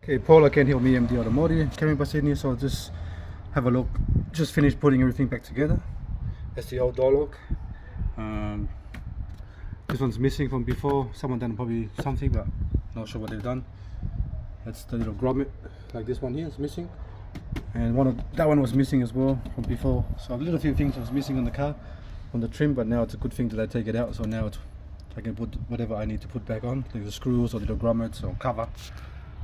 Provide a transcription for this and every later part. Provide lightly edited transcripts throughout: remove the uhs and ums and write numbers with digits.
Okay, Paul again here with me, MD Automotive, Kevin Basini. So just have a look. Just finished putting everything back together. That's the old door lock. This one's missing from before. Someone done probably something, but not sure what they've done. That's the little grommet, like this one here is missing, and that one was missing as well from before. So a little few things was missing on the car, on the trim, but now it's a good thing that I take it out. So now I can put whatever I need to put back on, like the screws or little grommets or cover.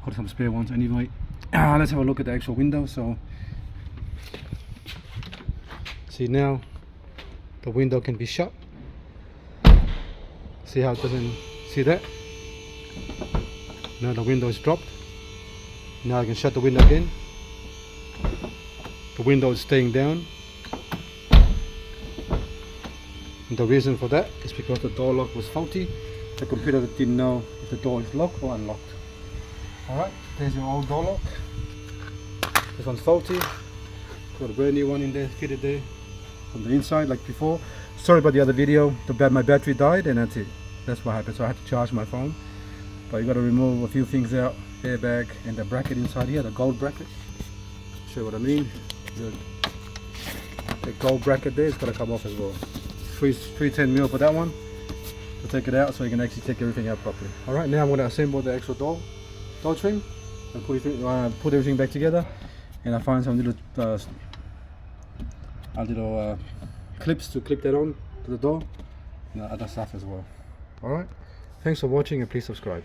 Got some spare ones anyway. Let's have a look at the actual window. So see, now the window can be shut. See how it doesn't, see that? Now the window is dropped. Now I can shut the window again. The window is staying down. And the reason for that is because the door lock was faulty. The computer didn't know if the door is locked or unlocked. Alright, there's your old door lock. This one's faulty. Got a brand new one in there, fitted there from the inside like before. Sorry about the other video, my battery died and that's it. That's what happened, so I had to charge my phone. But you got to remove a few things out, airbag and the bracket inside here, the gold bracket. Show you what I mean. The gold bracket there is got to come off as well. 310mm for that one to take it out, so you can actually take everything out properly. Alright, now I'm going to assemble the actual door trim and put everything back together, and I find some little clips to clip that on to the door and other stuff as well. Alright, thanks for watching and please subscribe.